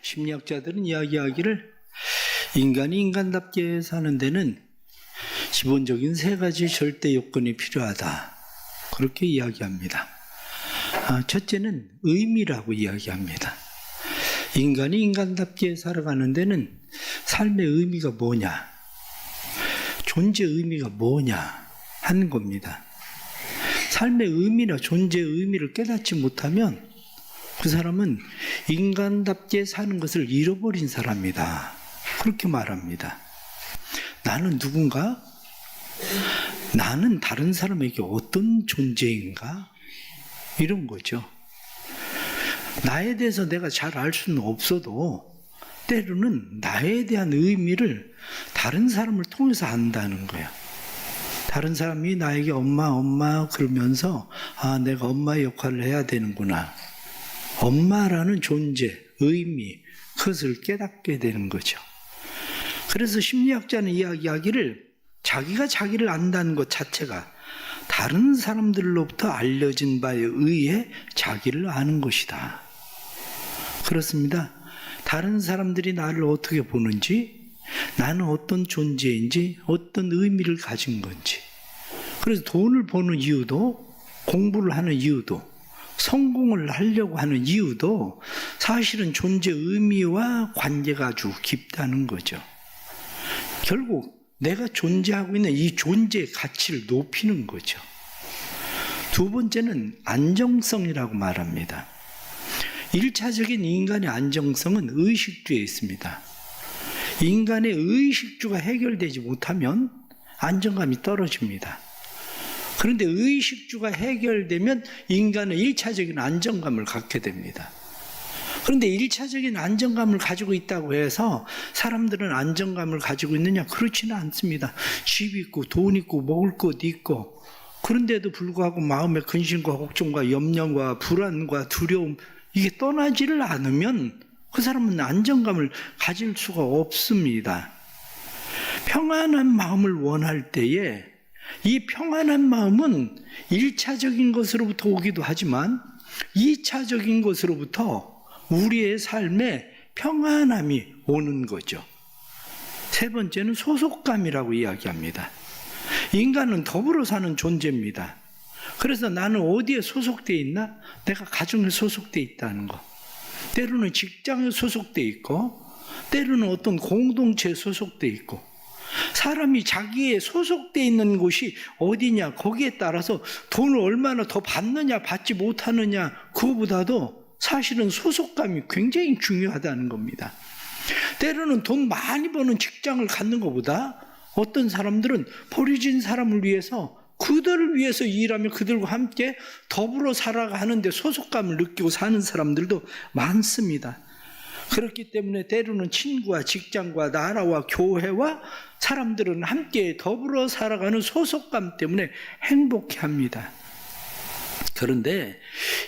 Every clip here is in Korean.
심리학자들은 이야기하기를 인간이 인간답게 사는 데는 기본적인 세 가지 절대 요건이 필요하다. 그렇게 이야기합니다. 첫째는 의미라고 이야기합니다. 인간이 인간답게 살아가는 데는 삶의 의미가 뭐냐, 존재 의미가 뭐냐 하는 겁니다. 삶의 의미나 존재의 의미를 깨닫지 못하면 그 사람은 인간답게 사는 것을 잃어버린 사람이다. 그렇게 말합니다. 나는 누군가? 나는 다른 사람에게 어떤 존재인가? 이런 거죠. 나에 대해서 내가 잘 알 수는 없어도 때로는 나에 대한 의미를 다른 사람을 통해서 안다는 거예요. 다른 사람이 나에게 엄마 그러면서 내가 엄마의 역할을 해야 되는구나. 엄마라는 존재, 의미, 그것을 깨닫게 되는 거죠. 그래서 심리학자는 이야기하기를 자기가 자기를 안다는 것 자체가 다른 사람들로부터 알려진 바에 의해 자기를 아는 것이다. 그렇습니다. 다른 사람들이 나를 어떻게 보는지, 나는 어떤 존재인지, 어떤 의미를 가진 건지. 그래서 돈을 버는 이유도, 공부를 하는 이유도, 성공을 하려고 하는 이유도 사실은 존재 의미와 관계가 아주 깊다는 거죠. 결국 내가 존재하고 있는 이 존재의 가치를 높이는 거죠. 두 번째는 안정성이라고 말합니다. 1차적인 인간의 안정성은 의식주에 있습니다. 인간의 의식주가 해결되지 못하면 안정감이 떨어집니다. 그런데 의식주가 해결되면 인간은 1차적인 안정감을 갖게 됩니다. 그런데 1차적인 안정감을 가지고 있다고 해서 사람들은 안정감을 가지고 있느냐? 그렇지는 않습니다. 집 있고 돈 있고 먹을 것 있고, 그런데도 불구하고 마음의 근심과 걱정과 염려와 불안과 두려움, 이게 떠나지를 않으면 그 사람은 안정감을 가질 수가 없습니다. 평안한 마음을 원할 때에 이 평안한 마음은 1차적인 것으로부터 오기도 하지만 2차적인 것으로부터 우리의 삶에 평안함이 오는 거죠. 세 번째는 소속감이라고 이야기합니다. 인간은 더불어 사는 존재입니다. 그래서 나는 어디에 소속되어 있나? 내가 가정에 소속되어 있다는 거. 때로는 직장에 소속되어 있고, 때로는 어떤 공동체에 소속되어 있고, 사람이 자기의 소속되어 있는 곳이 어디냐, 거기에 따라서 돈을 얼마나 더 받느냐, 받지 못하느냐, 그거보다도 사실은 소속감이 굉장히 중요하다는 겁니다. 때로는 돈 많이 버는 직장을 갖는 것보다 어떤 사람들은 버려진 사람을 위해서, 그들을 위해서 일하며 그들과 함께 더불어 살아가는데 소속감을 느끼고 사는 사람들도 많습니다. 그렇기 때문에 때로는 친구와 직장과 나라와 교회와 사람들은 함께 더불어 살아가는 소속감 때문에 행복해합니다. 그런데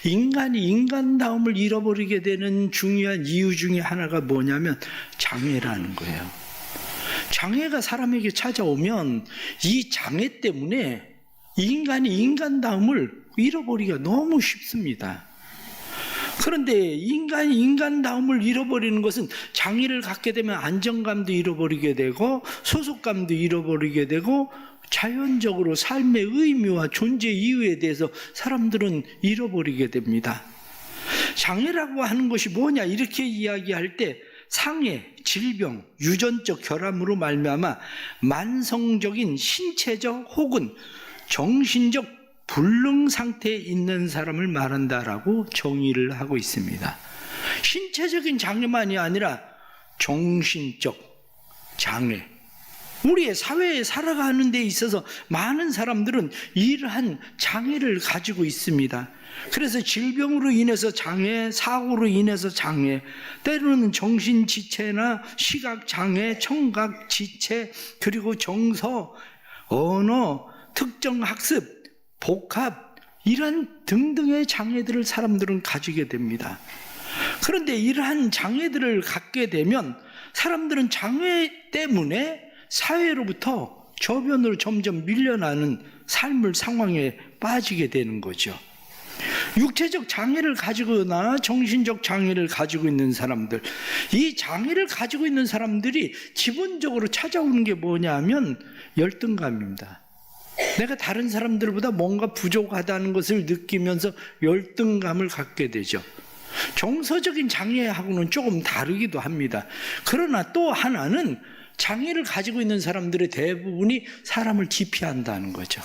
인간이 인간다움을 잃어버리게 되는 중요한 이유 중에 하나가 뭐냐면 장애라는 거예요. 장애가 사람에게 찾아오면 이 장애 때문에 인간이 인간다움을 잃어버리기가 너무 쉽습니다. 그런데 인간이 인간다움을 잃어버리는 것은 장애를 갖게 되면 안정감도 잃어버리게 되고 소속감도 잃어버리게 되고 자연적으로 삶의 의미와 존재 이유에 대해서 사람들은 잃어버리게 됩니다. 장애라고 하는 것이 뭐냐 이렇게 이야기할 때 상해, 질병, 유전적 결함으로 말미암아 만성적인 신체적 혹은 정신적 불능 상태에 있는 사람을 말한다라고 정의를 하고 있습니다. 신체적인 장애만이 아니라 정신적 장애, 우리의 사회에 살아가는 데 있어서 많은 사람들은 이러한 장애를 가지고 있습니다. 그래서 질병으로 인해서 장애, 사고로 인해서 장애, 때로는 정신지체나 시각장애, 청각지체, 그리고 정서, 언어, 특정 학습, 복합, 이러한 등등의 장애들을 사람들은 가지게 됩니다. 그런데 이러한 장애들을 갖게 되면 사람들은 장애 때문에 사회로부터 저변으로 점점 밀려나는 삶을 상황에 빠지게 되는 거죠. 육체적 장애를 가지거나 정신적 장애를 가지고 있는 사람들, 이 장애를 가지고 있는 사람들이 기본적으로 찾아오는 게 뭐냐면 열등감입니다. 내가 다른 사람들보다 뭔가 부족하다는 것을 느끼면서 열등감을 갖게 되죠. 정서적인 장애하고는 조금 다르기도 합니다. 그러나 또 하나는 장애를 가지고 있는 사람들의 대부분이 사람을 기피한다는 거죠.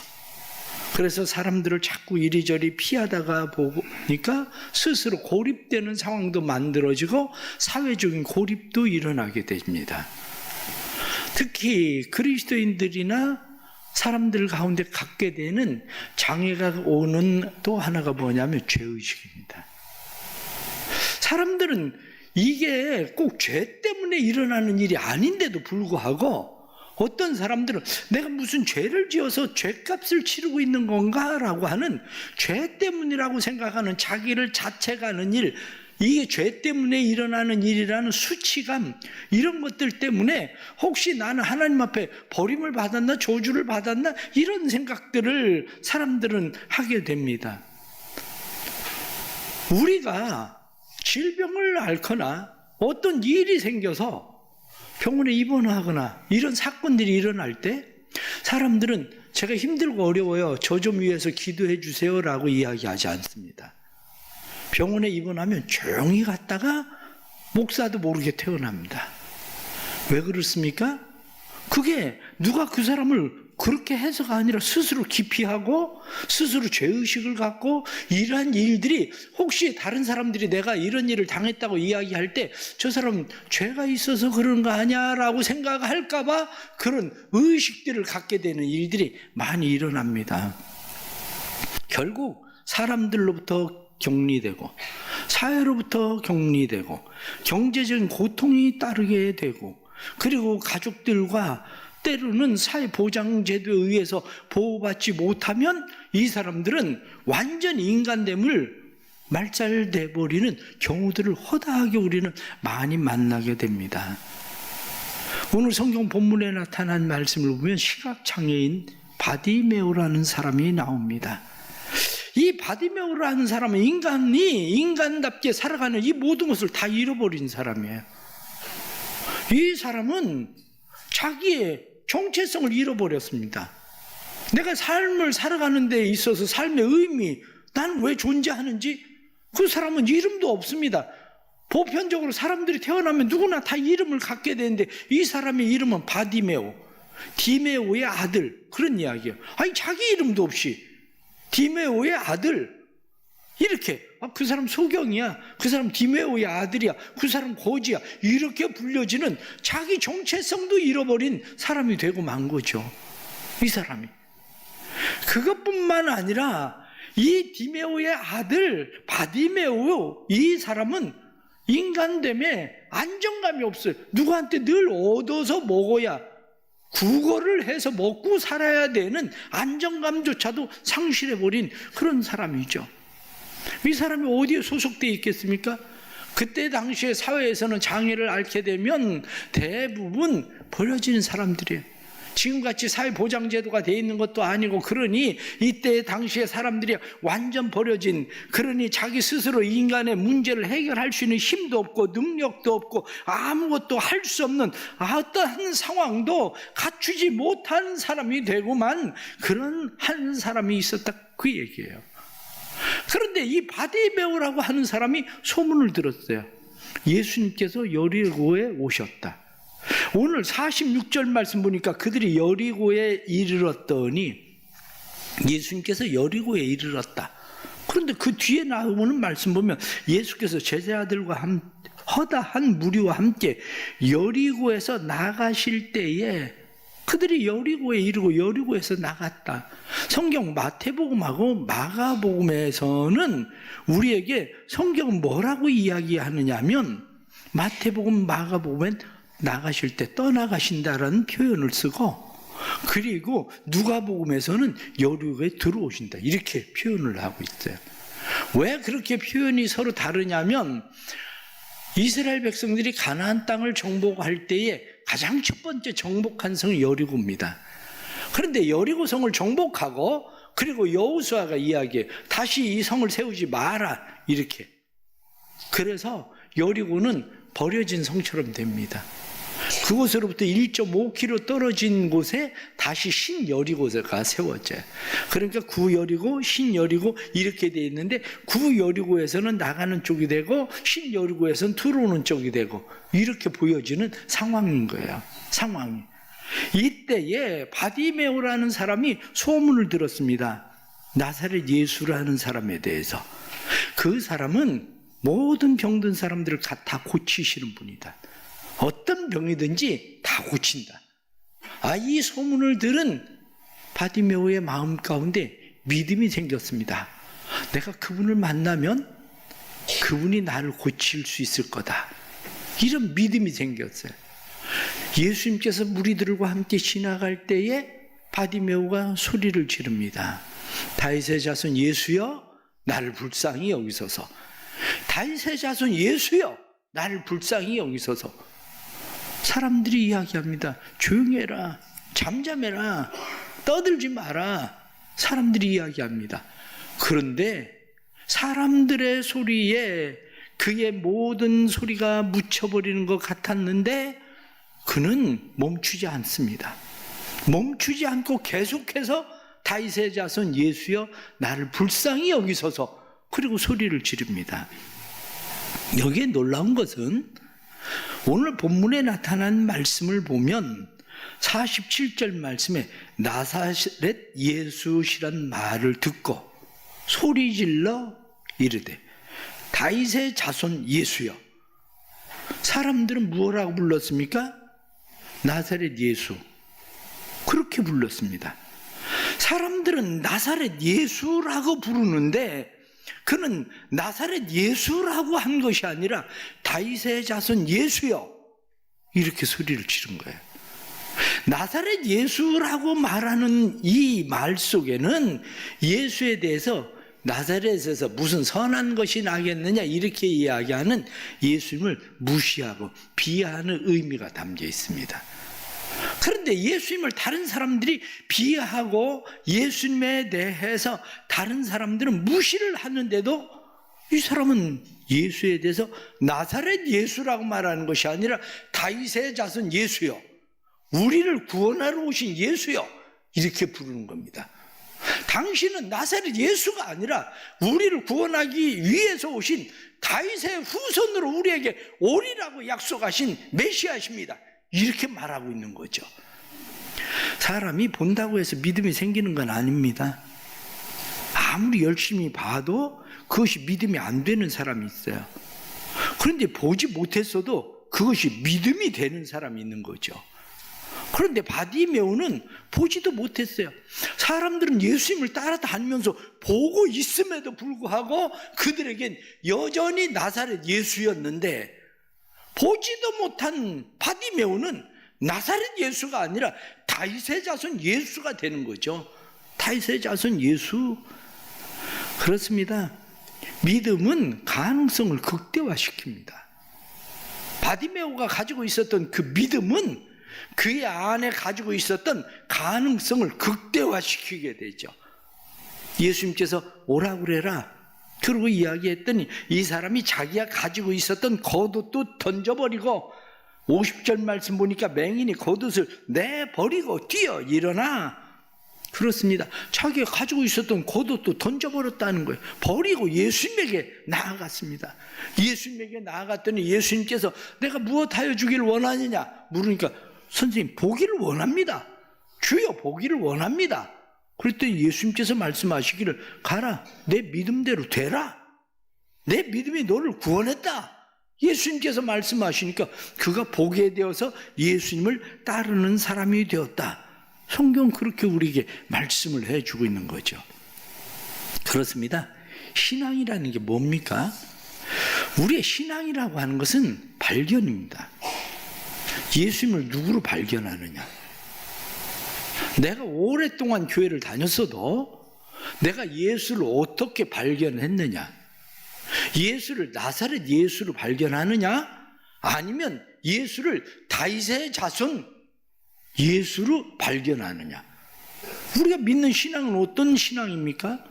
그래서 사람들을 자꾸 이리저리 피하다가 보니까 스스로 고립되는 상황도 만들어지고 사회적인 고립도 일어나게 됩니다. 특히 그리스도인들이나 사람들 가운데 갖게 되는 장애가 오는 또 하나가 뭐냐면 죄의식입니다. 사람들은 이게 꼭 죄 때문에 일어나는 일이 아닌데도 불구하고 어떤 사람들은 내가 무슨 죄를 지어서 죄값을 치르고 있는 건가? 라고 하는 죄 때문이라고 생각하는 자기를 자책하는 일, 이게 죄 때문에 일어나는 일이라는 수치감, 이런 것들 때문에 혹시 나는 하나님 앞에 버림을 받았나, 저주를 받았나, 이런 생각들을 사람들은 하게 됩니다. 우리가 질병을 앓거나 어떤 일이 생겨서 병원에 입원하거나 이런 사건들이 일어날 때 사람들은 제가 힘들고 어려워요, 저 좀 위해서 기도해 주세요 라고 이야기하지 않습니다. 병원에 입원하면 조용히 갔다가 목사도 모르게 퇴원합니다. 왜 그렇습니까? 그게 누가 그 사람을 그렇게 해서가 아니라 스스로 기피하고 스스로 죄의식을 갖고 이러한 일들이, 혹시 다른 사람들이 내가 이런 일을 당했다고 이야기할 때 저 사람은 죄가 있어서 그런 거 아니야 라고 생각할까 봐 그런 의식들을 갖게 되는 일들이 많이 일어납니다. 결국 사람들로부터 격리되고 사회로부터 격리되고 경제적인 고통이 따르게 되고, 그리고 가족들과 때로는 사회보장제도에 의해서 보호받지 못하면 이 사람들은 완전 인간됨을 말살돼 버리는 경우들을 허다하게 우리는 많이 만나게 됩니다. 오늘 성경 본문에 나타난 말씀을 보면 시각장애인 바디메오라는 사람이 나옵니다. 이 바디메오라는 사람은 인간이 인간답게 살아가는 이 모든 것을 다 잃어버린 사람이에요. 이 사람은 자기의 정체성을 잃어버렸습니다. 내가 삶을 살아가는 데 있어서 삶의 의미, 난 왜 존재하는지, 그 사람은 이름도 없습니다. 보편적으로 사람들이 태어나면 누구나 다 이름을 갖게 되는데 이 사람의 이름은 바디메오, 디메오의 아들, 그런 이야기예요. 아니 자기 이름도 없이 디메오의 아들, 이렇게 그 사람 소경이야, 그 사람 디메오의 아들이야, 그 사람 고지야, 이렇게 불려지는 자기 정체성도 잃어버린 사람이 되고 만 거죠, 이 사람이. 그것뿐만 아니라 이 디메오의 아들 바디메오, 이 사람은 인간됨에 안정감이 없어요. 누구한테 늘 얻어서 먹어야, 구걸을 해서 먹고 살아야 되는 안정감조차도 상실해버린 그런 사람이죠. 이 사람이 어디에 소속되어 있겠습니까? 그때 당시에 사회에서는 장애를 앓게 되면 대부분 버려지는 사람들이에요. 지금같이 사회보장제도가 되어 있는 것도 아니고, 그러니 이때 당시에 사람들이 완전 버려진, 그러니 자기 스스로 인간의 문제를 해결할 수 있는 힘도 없고 능력도 없고 아무것도 할 수 없는 어떠한 상황도 갖추지 못한 사람이 되고만 그런 한 사람이 있었다, 그 얘기예요. 그런데 이 바디메오라고 하는 사람이 소문을 들었어요. 예수님께서 여리고에 오셨다. 오늘 46절 말씀 보니까 그들이 여리고에 이르렀더니 예수님께서 여리고에 이르렀다. 그런데 그 뒤에 나오는 말씀 보면 예수께서 제자들과 허다한 무리와 함께 여리고에서 나가실 때에, 그들이 여리고에 이르고 여리고에서 나갔다. 성경 마태복음하고 마가복음에서는 우리에게 성경은 뭐라고 이야기하느냐면, 마태복음, 마가복음엔 나가실 때 떠나가신다라는 표현을 쓰고, 그리고 누가복음에서는 여리고에 들어오신다, 이렇게 표현을 하고 있어요. 왜 그렇게 표현이 서로 다르냐면, 이스라엘 백성들이 가나안 땅을 정복할 때에 가장 첫 번째 정복한 성이 여리고입니다. 그런데 여리고 성을 정복하고 그리고 여호수아가 이야기해요. 다시 이 성을 세우지 마라, 이렇게. 그래서 여리고는 버려진 성처럼 됩니다. 그곳으로부터 1.5km 떨어진 곳에 다시 신여리고가 세워져요. 그러니까 구여리고, 신여리고 이렇게 돼 있는데, 구여리고에서는 나가는 쪽이 되고 신여리고에서는 들어오는 쪽이 되고, 이렇게 보여지는 상황인 거예요. 상황이. 이때에 바디메오라는 사람이 소문을 들었습니다. 나사렛 예수라는 사람에 대해서. 그 사람은 모든 병든 사람들을 다 고치시는 분이다. 어떤 병이든지 다 고친다. 이 소문을 들은 바디메오의 마음 가운데 믿음이 생겼습니다. 내가 그분을 만나면 그분이 나를 고칠 수 있을 거다. 이런 믿음이 생겼어요. 예수님께서 무리들과 함께 지나갈 때에 바디메오가 소리를 지릅니다. 다윗의 자손 예수여, 나를 불쌍히 여기소서. 다윗의 자손 예수여, 나를 불쌍히 여기소서. 사람들이 이야기합니다. 조용히 해라, 잠잠해라, 떠들지 마라. 사람들이 이야기합니다. 그런데 사람들의 소리에 그의 모든 소리가 묻혀버리는 것 같았는데 그는 멈추지 않습니다. 멈추지 않고 계속해서 다윗의 자손 예수여, 나를 불쌍히 여기소서. 그리고 소리를 지릅니다. 여기에 놀라운 것은 오늘 본문에 나타난 말씀을 보면 47절 말씀에 나사렛 예수시란 말을 듣고 소리질러 이르되 다윗의 자손 예수여. 사람들은 무엇라고 불렀습니까? 나사렛 예수. 그렇게 불렀습니다. 사람들은 나사렛 예수라고 부르는데 그는 나사렛 예수라고 한 것이 아니라 다윗의 자손 예수여, 이렇게 소리를 지른 거예요. 나사렛 예수라고 말하는 이 말 속에는 예수에 대해서 나사렛에서 무슨 선한 것이 나겠느냐 이렇게 이야기하는 예수님을 무시하고 비하하는 의미가 담겨 있습니다. 그런데 예수님을 다른 사람들이 비하하고 예수님에 대해서 다른 사람들은 무시를 하는데도 이 사람은 예수에 대해서 나사렛 예수라고 말하는 것이 아니라 다윗의 자손 예수여, 우리를 구원하러 오신 예수여, 이렇게 부르는 겁니다. 당신은 나사렛 예수가 아니라 우리를 구원하기 위해서 오신 다윗의 후손으로 우리에게 오리라고 약속하신 메시아십니다. 이렇게 말하고 있는 거죠. 사람이 본다고 해서 믿음이 생기는 건 아닙니다. 아무리 열심히 봐도 그것이 믿음이 안 되는 사람이 있어요. 그런데 보지 못했어도 그것이 믿음이 되는 사람이 있는 거죠. 그런데 바디메오는 보지도 못했어요. 사람들은 예수님을 따라다니면서 보고 있음에도 불구하고 그들에겐 여전히 나사렛 예수였는데, 보지도 못한 바디메오는 나사렛 예수가 아니라 다윗의 자손 예수가 되는 거죠. 다윗의 자손 예수. 그렇습니다. 믿음은 가능성을 극대화시킵니다. 바디메오가 가지고 있었던 그 믿음은 그의 안에 가지고 있었던 가능성을 극대화시키게 되죠. 예수님께서 오라고 그래라, 그러고 이야기했더니 이 사람이 자기가 가지고 있었던 겉옷도 던져버리고, 50절 말씀 보니까 맹인이 겉옷을 내버리고 뛰어 일어나. 그렇습니다. 자기가 가지고 있었던 겉옷도 던져버렸다는 거예요. 버리고 예수님에게 나아갔습니다. 예수님에게 나아갔더니 예수님께서 내가 무엇하여 주기를 원하느냐 물으니까, 선생님 보기를 원합니다. 주여 보기를 원합니다. 그랬더니 예수님께서 말씀하시기를, 가라, 내 믿음대로 되라. 내 믿음이 너를 구원했다. 예수님께서 말씀하시니까 그가 보게 되어서 예수님을 따르는 사람이 되었다. 성경 그렇게 우리에게 말씀을 해주고 있는 거죠. 그렇습니다. 신앙이라는 게 뭡니까? 우리의 신앙이라고 하는 것은 발견입니다. 예수님을 누구로 발견하느냐? 내가 오랫동안 교회를 다녔어도 내가 예수를 어떻게 발견했느냐? 예수를 나사렛 예수로 발견하느냐? 아니면 예수를 다윗의 자손 예수로 발견하느냐? 우리가 믿는 신앙은 어떤 신앙입니까?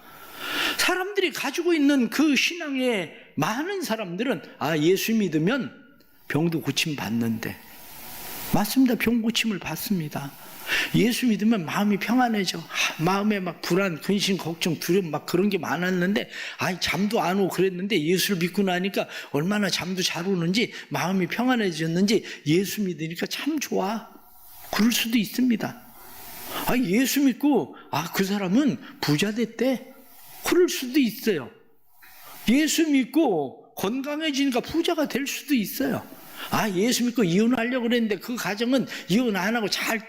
사람들이 가지고 있는 그 신앙의 많은 사람들은 예수 믿으면 병도 고침 받는데, 맞습니다. 병 고침을 받습니다. 예수 믿으면 마음이 평안해져. 마음에 막 불안, 근심, 걱정, 두려움 막 그런 게 많았는데 잠도 안 오고 그랬는데 예수를 믿고 나니까 얼마나 잠도 잘 오는지, 마음이 평안해졌는지, 예수 믿으니까 참 좋아. 그럴 수도 있습니다. 예수 믿고 그 사람은 부자 됐대. 그럴 수도 있어요. 예수 믿고 건강해지니까 부자가 될 수도 있어요. 예수 믿고 이혼하려고 그랬는데 그 가정은 이혼 안 하고 잘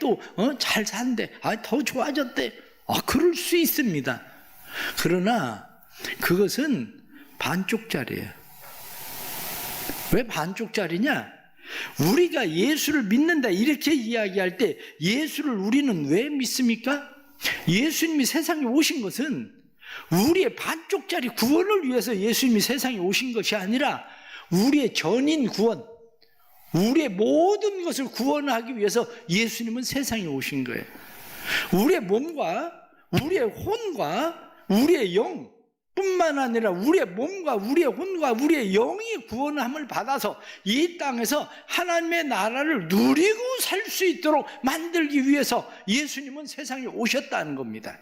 산대. 더 좋아졌대. 그럴 수 있습니다. 그러나 그것은 반쪽짜리예요. 왜 반쪽짜리냐? 우리가 예수를 믿는다 이렇게 이야기할 때 예수를 우리는 왜 믿습니까? 예수님이 세상에 오신 것은 우리의 반쪽짜리 구원을 위해서 예수님이 세상에 오신 것이 아니라 우리의 전인 구원, 우리의 모든 것을 구원하기 위해서 예수님은 세상에 오신 거예요. 우리의 몸과 우리의 혼과 우리의 영 뿐만 아니라 우리의 몸과 우리의 혼과 우리의 영이 구원함을 받아서 이 땅에서 하나님의 나라를 누리고 살 수 있도록 만들기 위해서 예수님은 세상에 오셨다는 겁니다.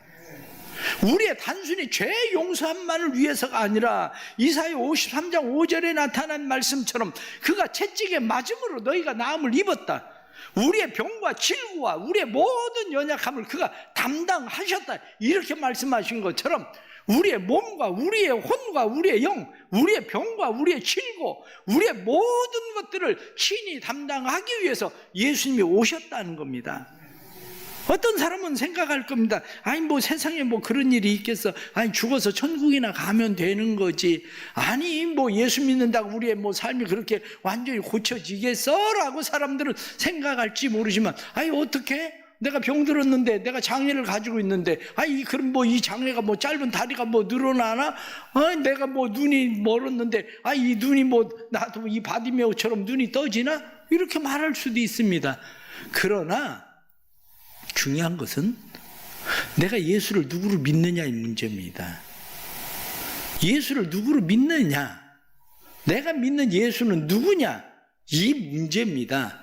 우리의 단순히 죄 용서함만을 위해서가 아니라 이사야 53장 5절에 나타난 말씀처럼 그가 채찍에 맞음으로 너희가 나음을 입었다. 우리의 병과 질고와 우리의 모든 연약함을 그가 담당하셨다. 이렇게 말씀하신 것처럼 우리의 몸과 우리의 혼과 우리의 영, 우리의 병과 우리의 질고, 우리의 모든 것들을 친히 담당하기 위해서 예수님이 오셨다는 겁니다. 어떤 사람은 생각할 겁니다. 세상에 그런 일이 있겠어. 죽어서 천국이나 가면 되는 거지. 예수 믿는다고 우리의 삶이 그렇게 완전히 고쳐지겠어? 라고 사람들은 생각할지 모르지만, 어떻게? 내가 병들었는데, 내가 장애를 가지고 있는데, 그럼 이 장애가 짧은 다리가 늘어나나? 내가 눈이 멀었는데, 이 눈이 나도 이 바디메오처럼 눈이 떠지나? 이렇게 말할 수도 있습니다. 그러나, 중요한 것은 내가 예수를 누구로 믿느냐의 문제입니다. 예수를 누구로 믿느냐, 내가 믿는 예수는 누구냐, 이 문제입니다.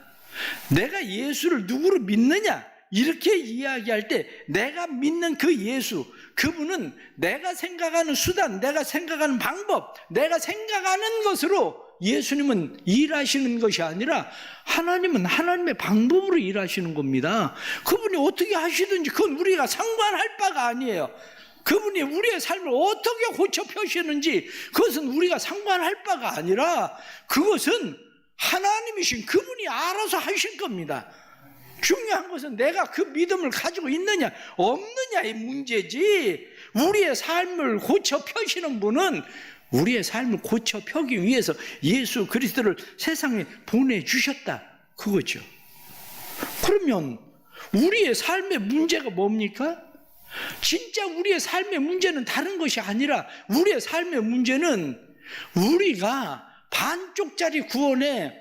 내가 예수를 누구로 믿느냐 이렇게 이야기할 때 내가 믿는 그 예수, 그분은 내가 생각하는 수단, 내가 생각하는 방법, 내가 생각하는 것으로 예수님은 일하시는 것이 아니라 하나님은 하나님의 방법으로 일하시는 겁니다. 그분이 어떻게 하시든지 그건 우리가 상관할 바가 아니에요. 그분이 우리의 삶을 어떻게 고쳐 펴시는지 그것은 우리가 상관할 바가 아니라 그것은 하나님이신 그분이 알아서 하실 겁니다. 중요한 것은 내가 그 믿음을 가지고 있느냐 없느냐의 문제지, 우리의 삶을 고쳐 펴시는 분은 우리의 삶을 고쳐 펴기 위해서 예수 그리스도를 세상에 보내주셨다, 그거죠. 그러면 우리의 삶의 문제가 뭡니까? 진짜 우리의 삶의 문제는 다른 것이 아니라 우리의 삶의 문제는 우리가 반쪽짜리 구원에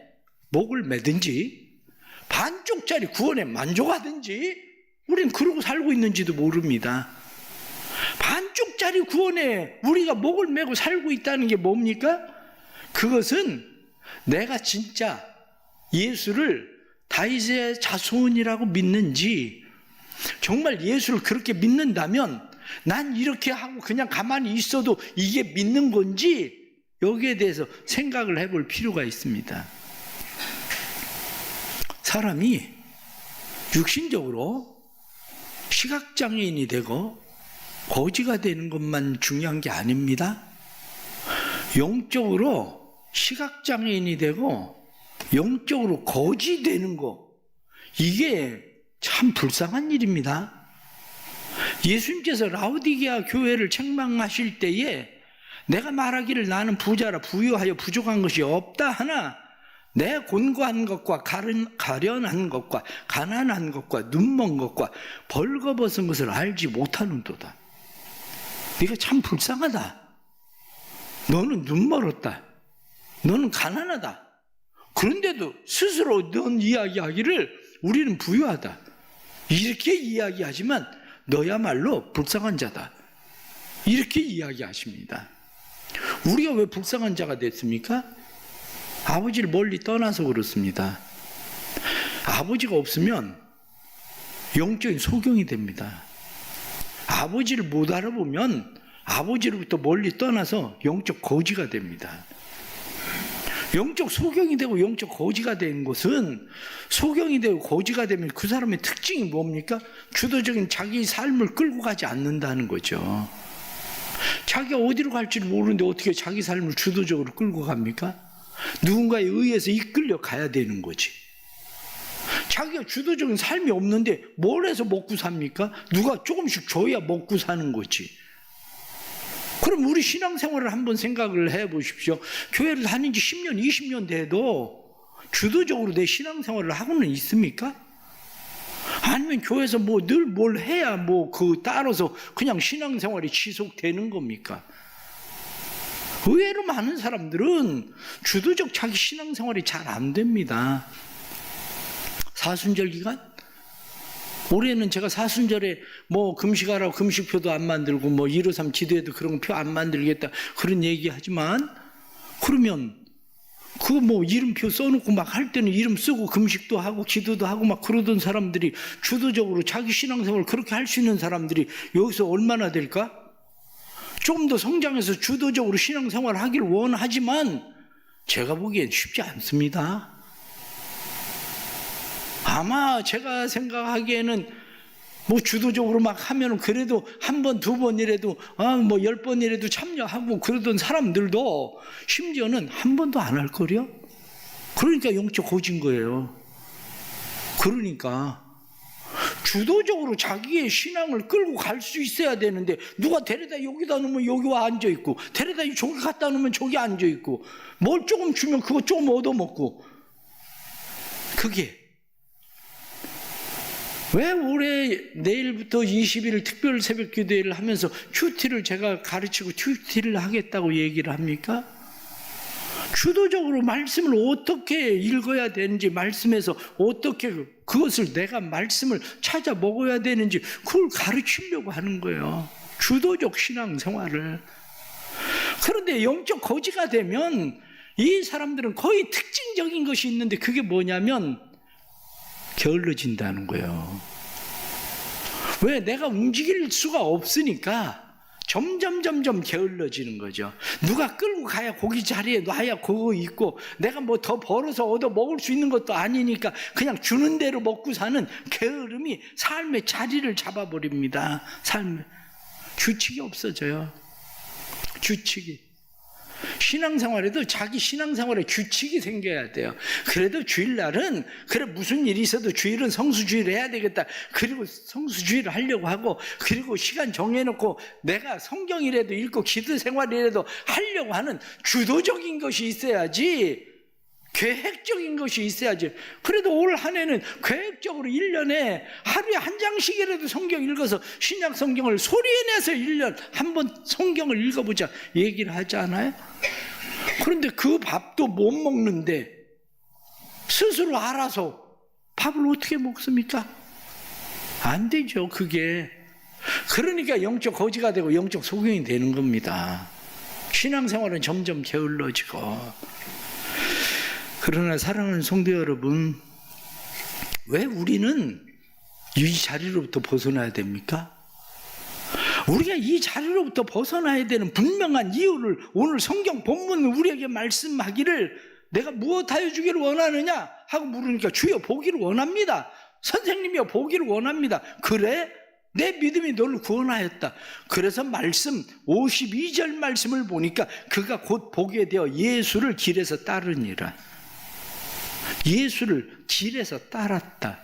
목을 매든지 반쪽짜리 구원에 만족하든지 우린 그러고 살고 있는지도 모릅니다. 반쪽짜리 구원에 우리가 목을 매고 살고 있다는 게 뭡니까? 그것은 내가 진짜 예수를 다윗의 자손이라고 믿는지, 정말 예수를 그렇게 믿는다면 난 이렇게 하고 그냥 가만히 있어도 이게 믿는 건지 여기에 대해서 생각을 해볼 필요가 있습니다. 사람이 육신적으로 시각장애인이 되고 거지가 되는 것만 중요한 게 아닙니다. 영적으로 시각장애인이 되고 영적으로 거지 되는 거, 이게 참 불쌍한 일입니다. 예수님께서 라오디게아 교회를 책망하실 때에 내가 말하기를 나는 부자라 부유하여 부족한 것이 없다 하나 내 곤고한 것과 가련한 것과 가난한 것과 눈먼 것과 벌거벗은 것을 알지 못하는도다. 네가 참 불쌍하다. 너는 눈멀었다. 너는 가난하다. 그런데도 스스로 넌 이야기하기를 우리는 부유하다. 이렇게 이야기하지만 너야말로 불쌍한 자다. 이렇게 이야기하십니다. 우리가 왜 불쌍한 자가 됐습니까? 아버지를 멀리 떠나서 그렇습니다. 아버지가 없으면 영적인 소경이 됩니다. 아버지를 못 알아보면 아버지로부터 멀리 떠나서 영적 거지가 됩니다. 영적 소경이 되고 영적 거지가 된 것은, 소경이 되고 거지가 되면 그 사람의 특징이 뭡니까? 주도적인 자기 삶을 끌고 가지 않는다는 거죠. 자기가 어디로 갈지를 모르는데 어떻게 자기 삶을 주도적으로 끌고 갑니까? 누군가에 의해서 이끌려 가야 되는 거지. 자기가 주도적인 삶이 없는데 뭘 해서 먹고 삽니까? 누가 조금씩 줘야 먹고 사는 거지. 그럼 우리 신앙생활을 한번 생각을 해보십시오. 교회를 다닌 지 10년, 20년 돼도 주도적으로 내 신앙생활을 하고는 있습니까? 아니면 교회에서 뭐 늘 뭘 해야 뭐 그 따라서 그냥 신앙생활이 지속되는 겁니까? 의외로 많은 사람들은 주도적 자기 신앙생활이 잘 안 됩니다. 사순절 기간? 올해는 제가 사순절에 뭐 금식하라고 금식표도 안 만들고 뭐 153 기도회도 그런 표 안 만들겠다 그런 얘기 하지만, 그러면 그 뭐 이름표 써놓고 막 할 때는 이름 쓰고 금식도 하고 기도도 하고 막 그러던 사람들이, 주도적으로 자기 신앙생활을 그렇게 할 수 있는 사람들이 여기서 얼마나 될까? 좀 더 성장해서 주도적으로 신앙생활을 하기를 원하지만 제가 보기엔 쉽지 않습니다. 아마 제가 생각하기에는 뭐 주도적으로 막 하면 그래도 한 번, 두 번이라도, 뭐 10번이라도 참여하고 그러던 사람들도 심지어는 한 번도 안 할 거려? 그러니까 영적 거진 거예요. 그러니까 주도적으로 자기의 신앙을 끌고 갈 수 있어야 되는데, 누가 데려다 여기다 놓으면 여기 와 앉아있고, 데려다 저기 갖다 놓으면 저기 앉아있고, 뭘 조금 주면 그거 조금 얻어먹고, 그게 왜 올해 내일부터 20일 특별 새벽 기도회를 하면서 큐티를 제가 가르치고 큐티를 하겠다고 얘기를 합니까? 주도적으로 말씀을 어떻게 읽어야 되는지, 말씀에서 어떻게 그것을 내가 말씀을 찾아 먹어야 되는지 그걸 가르치려고 하는 거예요. 주도적 신앙생활을. 그런데 영적 거지가 되면 이 사람들은 거의 특징적인 것이 있는데, 그게 뭐냐면 게을러진다는 거예요. 왜? 내가 움직일 수가 없으니까 점점 게을러지는 거죠. 누가 끌고 가야 거기 자리에 놔야 그거 있고, 내가 뭐 더 벌어서 얻어 먹을 수 있는 것도 아니니까 그냥 주는 대로 먹고 사는 게으름이 삶의 자리를 잡아버립니다. 삶에 규칙이 없어져요. 규칙이. 신앙생활에도 자기 신앙생활에 규칙이 생겨야 돼요. 그래도 주일날은, 그래 무슨 일이 있어도 주일은 성수주의를 해야 되겠다, 그리고 성수주의를 하려고 하고, 그리고 시간 정해놓고 내가 성경이라도 읽고 기도생활이라도 하려고 하는 주도적인 것이 있어야지, 계획적인 것이 있어야지. 그래도 올 한 해는 계획적으로 1년에 하루에 한 장씩이라도 성경 읽어서 신약 성경을 소리에 내서 1년 한 번 성경을 읽어보자 얘기를 하지 않아요? 그런데 그 밥도 못 먹는데 스스로 알아서 밥을 어떻게 먹습니까? 안 되죠, 그게. 그러니까 영적 거지가 되고 영적 소경이 되는 겁니다. 신앙생활은 점점 게을러지고. 그러나 사랑하는 성도 여러분, 왜 우리는 이 자리로부터 벗어나야 됩니까? 우리가 이 자리로부터 벗어나야 되는 분명한 이유를 오늘 성경 본문은 우리에게 말씀하기를, 내가 무엇하여 주기를 원하느냐 하고 물으니까 주여 보기를 원합니다. 선생님이여 보기를 원합니다. 그래? 내 믿음이 너를 구원하였다. 그래서 말씀 52절 말씀을 보니까 그가 곧 보게 되어 예수를 길에서 따르니라. 예수를 길에서 따랐다.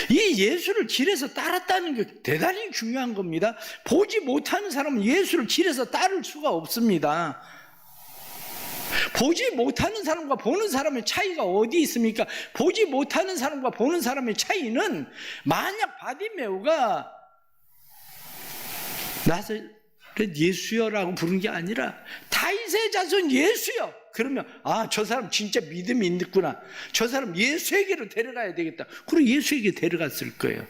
이 예수를 길에서 따랐다는 게 대단히 중요한 겁니다. 보지 못하는 사람은 예수를 길에서 따를 수가 없습니다. 보지 못하는 사람과 보는 사람의 차이가 어디 있습니까? 보지 못하는 사람과 보는 사람의 차이는, 만약 바디메오가 나사렛 예수여라고 부른 게 아니라 다윗의 자손 예수여, 그러면 저 사람 진짜 믿음이 있구나, 저 사람 예수에게로 데려가야 되겠다, 그리고 예수에게 데려갔을 거예요.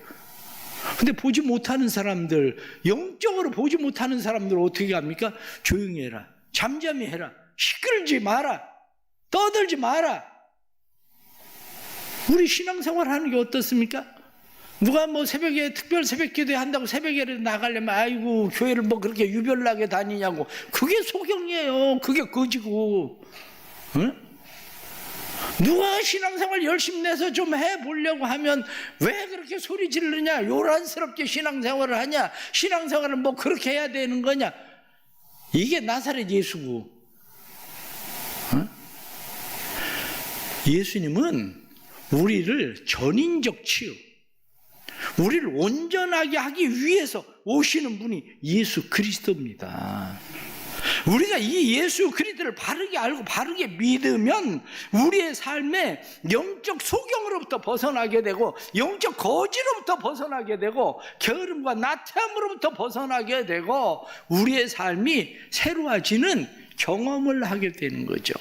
근데 보지 못하는 사람들, 영적으로 보지 못하는 사람들 어떻게 합니까? 조용히 해라, 잠잠히 해라, 시끌지 마라, 떠들지 마라. 우리 신앙생활 하는 게 어떻습니까? 누가 뭐 새벽에 특별 새벽기도 한다고 새벽에 나가려면 아이고 교회를 뭐 그렇게 유별나게 다니냐고. 그게 소경이에요. 그게 거지고. 응? 누가 신앙생활 열심히 내서 좀 해보려고 하면 왜 그렇게 소리 지르느냐, 요란스럽게 신앙생활을 하냐, 신앙생활을 뭐 그렇게 해야 되는 거냐. 이게 나사렛 예수고. 응? 예수님은 우리를 전인적 치유, 우리를 온전하게 하기 위해서 오시는 분이 예수 그리스도입니다. 우리가 이 예수 그리스도를 바르게 알고 바르게 믿으면 우리의 삶에 영적 소경으로부터 벗어나게 되고, 영적 거지로부터 벗어나게 되고, 게으름과 나태함으로부터 벗어나게 되고, 우리의 삶이 새로워지는 경험을 하게 되는 거죠.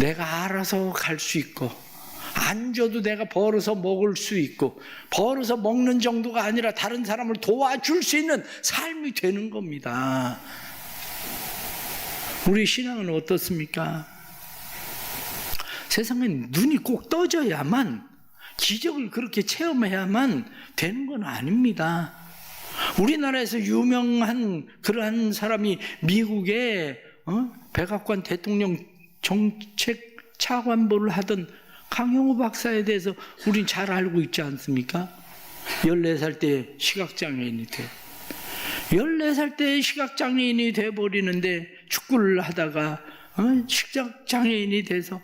내가 알아서 갈 수 있고, 안 줘도 내가 벌어서 먹을 수 있고, 벌어서 먹는 정도가 아니라 다른 사람을 도와줄 수 있는 삶이 되는 겁니다. 우리 신앙은 어떻습니까? 세상엔 눈이 꼭 떠져야만, 기적을 그렇게 체험해야만 되는 건 아닙니다. 우리나라에서 유명한 그러한 사람이 미국의 백악관 대통령 정책 차관보를 하던 강영우 박사에 대해서 우린 잘 알고 있지 않습니까? 14살 때 시각장애인이 돼. 14살 때 시각장애인이 돼버리는데 축구를 하다가 시각장애인이 돼서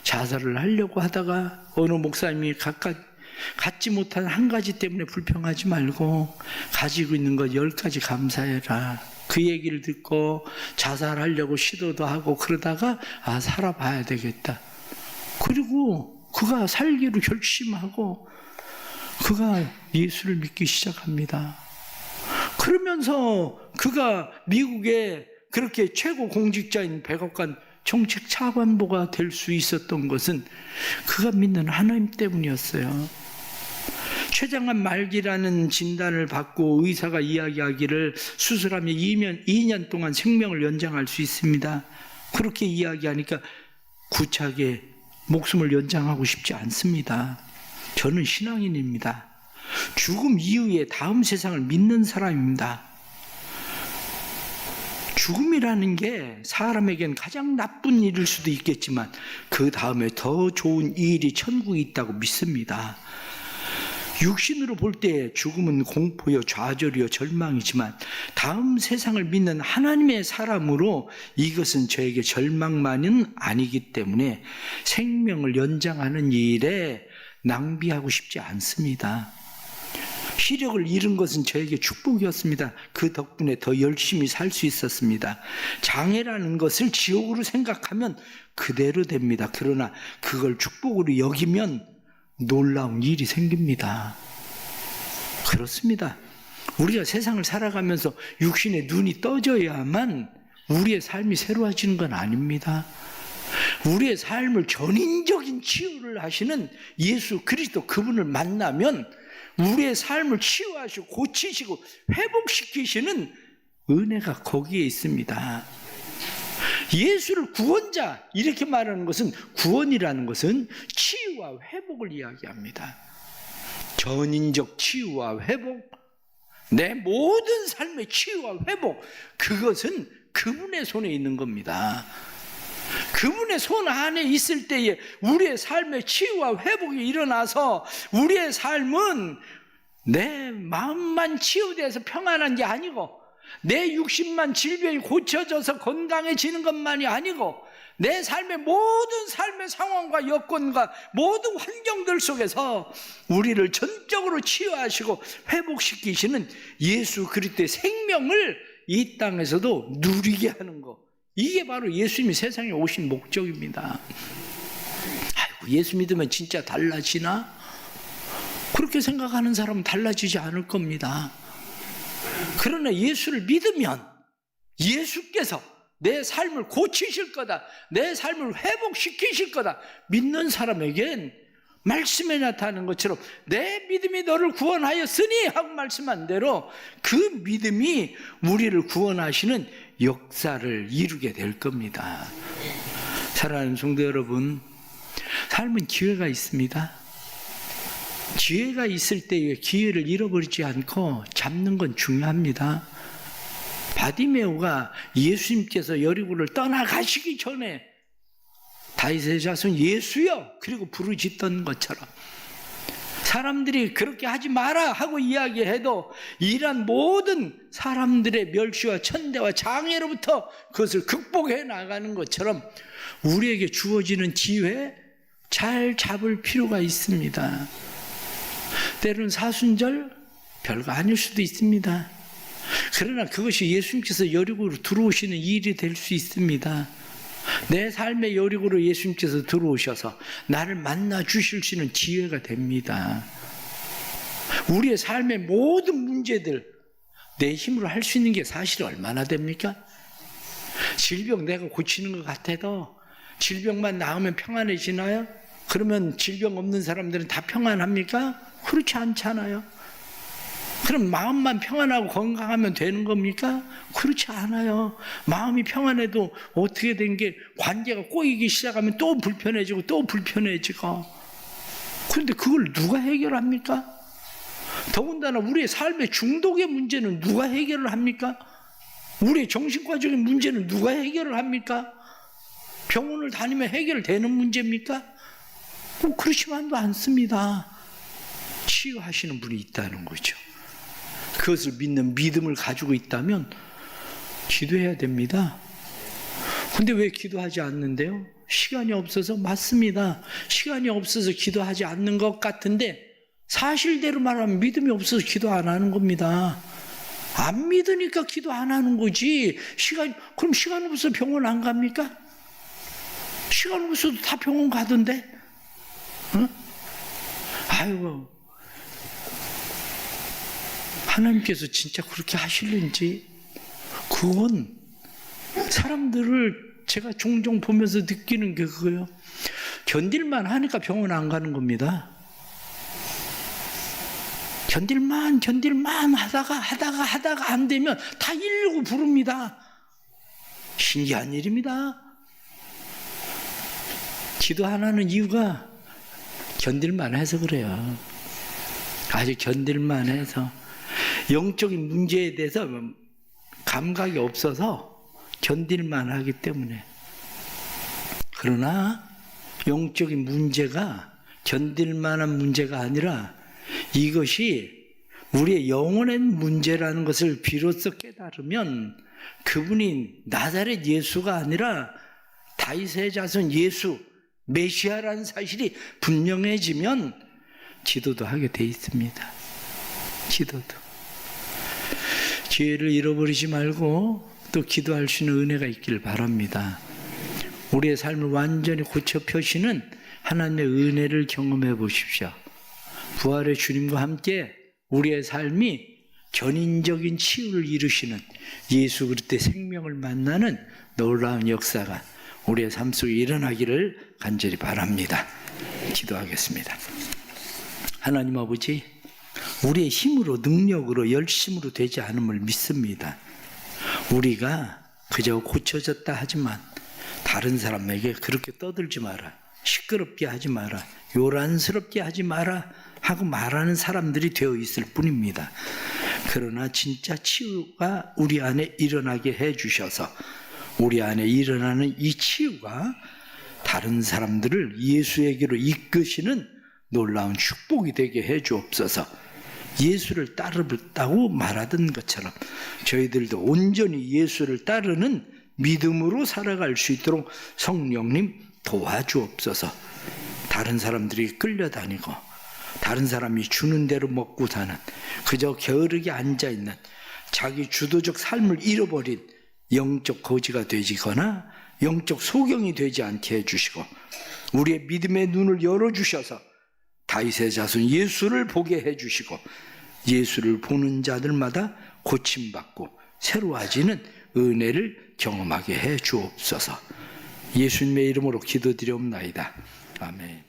자살을 하려고 하다가 어느 목사님이 갖지 못한 한 가지 때문에 불평하지 말고 가지고 있는 것 10가지 감사해라. 그 얘기를 듣고 자살하려고 시도도 하고 그러다가 살아봐야 되겠다. 그리고 그가 살기로 결심하고 그가 예수를 믿기 시작합니다. 그러면서 그가 미국의 그렇게 최고 공직자인 백악관 정책 차관보가 될 수 있었던 것은 그가 믿는 하나님 때문이었어요. 췌장암 말기라는 진단을 받고 의사가 이야기하기를 수술하면 2년 동안 생명을 연장할 수 있습니다. 그렇게 이야기하니까 구차하게 목숨을 연장하고 싶지 않습니다. 저는 신앙인입니다. 죽음 이후에 다음 세상을 믿는 사람입니다. 죽음이라는 게 사람에겐 가장 나쁜 일일 수도 있겠지만 그 다음에 더 좋은 일이 천국에 있다고 믿습니다. 육신으로 볼 때 죽음은 공포여 좌절이여 절망이지만 다음 세상을 믿는 하나님의 사람으로 이것은 저에게 절망만은 아니기 때문에 생명을 연장하는 일에 낭비하고 싶지 않습니다. 시력을 잃은 것은 저에게 축복이었습니다. 그 덕분에 더 열심히 살 수 있었습니다. 장애라는 것을 지옥으로 생각하면 그대로 됩니다. 그러나 그걸 축복으로 여기면 놀라운 일이 생깁니다. 그렇습니다. 우리가 세상을 살아가면서 육신의 눈이 떠져야만 우리의 삶이 새로워지는 건 아닙니다. 우리의 삶을 전인적인 치유를 하시는 예수 그리스도 그분을 만나면 우리의 삶을 치유하시고 고치시고 회복시키시는 은혜가 거기에 있습니다. 예수를 구원자 이렇게 말하는 것은, 구원이라는 것은 치유와 회복을 이야기합니다. 전인적 치유와 회복, 내 모든 삶의 치유와 회복, 그것은 그분의 손에 있는 겁니다. 그분의 손 안에 있을 때에 우리의 삶의 치유와 회복이 일어나서 우리의 삶은 내 마음만 치유돼서 평안한 게 아니고, 내 육신만 질병이 고쳐져서 건강해지는 것만이 아니고, 내 삶의 모든 삶의 상황과 여건과 모든 환경들 속에서 우리를 전적으로 치유하시고 회복시키시는 예수 그리스도의 생명을 이 땅에서도 누리게 하는 것, 이게 바로 예수님이 세상에 오신 목적입니다. 아이고, 예수 믿으면 진짜 달라지나? 그렇게 생각하는 사람은 달라지지 않을 겁니다. 그러나 예수를 믿으면 예수께서 내 삶을 고치실 거다, 내 삶을 회복시키실 거다 믿는 사람에겐 말씀에 나타나는 것처럼 내 믿음이 너를 구원하였으니 하고 말씀한 대로 그 믿음이 우리를 구원하시는 역사를 이루게 될 겁니다. 사랑하는 성도 여러분, 삶은 기회가 있습니다. 기회가 있을 때 기회를 잃어버리지 않고 잡는 건 중요합니다. 바디메오가 예수님께서 여리고를 떠나가시기 전에 다윗의 자손 예수여 그리고 부르짖던 것처럼 사람들이 그렇게 하지 마라 하고 이야기해도 이러한 모든 사람들의 멸시와 천대와 장애로부터 그것을 극복해 나가는 것처럼 우리에게 주어지는 기회 잘 잡을 필요가 있습니다. 때로는 사순절 별거 아닐 수도 있습니다. 그러나 그것이 예수님께서 여리고로 들어오시는 일이 될 수 있습니다. 내 삶의 여리고로 예수님께서 들어오셔서 나를 만나 주실 수 있는 기회가 됩니다. 우리의 삶의 모든 문제들 내 힘으로 할 수 있는 게 사실 얼마나 됩니까? 질병 내가 고치는 것 같아도 질병만 나으면 평안해지나요? 그러면 질병 없는 사람들은 다 평안합니까? 그렇지 않잖아요. 그럼 마음만 평안하고 건강하면 되는 겁니까? 그렇지 않아요. 마음이 평안해도 어떻게 된 게 관계가 꼬이기 시작하면 또 불편해지고 또 불편해지고. 그런데 그걸 누가 해결합니까? 더군다나 우리의 삶의 중독의 문제는 누가 해결을 합니까? 우리의 정신과적인 문제는 누가 해결을 합니까? 병원을 다니면 해결되는 문제입니까? 그렇지만도 않습니다. 치유하시는 분이 있다는 거죠. 그것을 믿는 믿음을 가지고 있다면 기도해야 됩니다. 근데 왜 기도하지 않는데요? 시간이 없어서 맞습니다. 시간이 없어서 기도하지 않는 것 같은데 사실대로 말하면 믿음이 없어서 기도 안 하는 겁니다. 안 믿으니까 기도 안 하는 거지. 그럼 시간 없어서 병원 안 갑니까? 시간 없어도 다 병원 가던데? 응? 아이고, 하나님께서 진짜 그렇게 하실는지 그건 사람들을 제가 종종 보면서 느끼는 게 그거예요. 견딜만 하니까 병원 안 가는 겁니다. 견딜만 하다가 안 되면 다 119 부릅니다. 신기한 일입니다. 기도 안 하는 이유가 견딜만 해서 그래요. 아주 견딜만 해서. 영적인 문제에 대해서 감각이 없어서 견딜만 하기 때문에. 그러나 영적인 문제가 견딜만한 문제가 아니라 이것이 우리의 영혼의 문제라는 것을 비로소 깨달으면 그분이 나사렛 예수가 아니라 다윗의 자손 예수 메시아라는 사실이 분명해지면 기도도 하게 돼 있습니다. 기도도. 기회를 잃어버리지 말고 또 기도할 수 있는 은혜가 있기를 바랍니다. 우리의 삶을 완전히 고쳐 펴시는 하나님의 은혜를 경험해 보십시오. 부활의 주님과 함께 우리의 삶이 전인적인 치유를 이루시는 예수 그리스도의 생명을 만나는 놀라운 역사가 우리의 삶 속에 일어나기를 간절히 바랍니다. 기도하겠습니다. 하나님 아버지, 우리의 힘으로, 능력으로, 열심으로 되지 않음을 믿습니다. 우리가 그저 고쳐졌다 하지만 다른 사람에게 그렇게 떠들지 마라, 시끄럽게 하지 마라, 요란스럽게 하지 마라 하고 말하는 사람들이 되어 있을 뿐입니다. 그러나 진짜 치유가 우리 안에 일어나게 해주셔서 우리 안에 일어나는 이 치유가 다른 사람들을 예수에게로 이끄시는 놀라운 축복이 되게 해주옵소서. 예수를 따르다고 말하던 것처럼 저희들도 온전히 예수를 따르는 믿음으로 살아갈 수 있도록 성령님 도와주옵소서. 다른 사람들이 끌려다니고 다른 사람이 주는 대로 먹고 사는 그저 게으르게 앉아있는 자기 주도적 삶을 잃어버린 영적 거지가 되지거나 영적 소경이 되지 않게 해주시고 우리의 믿음의 눈을 열어주셔서 다윗의 자손 예수를 보게 해주시고 예수를 보는 자들마다 고침받고 새로워지는 은혜를 경험하게 해 주옵소서. 예수님의 이름으로 기도드리옵나이다. 아멘.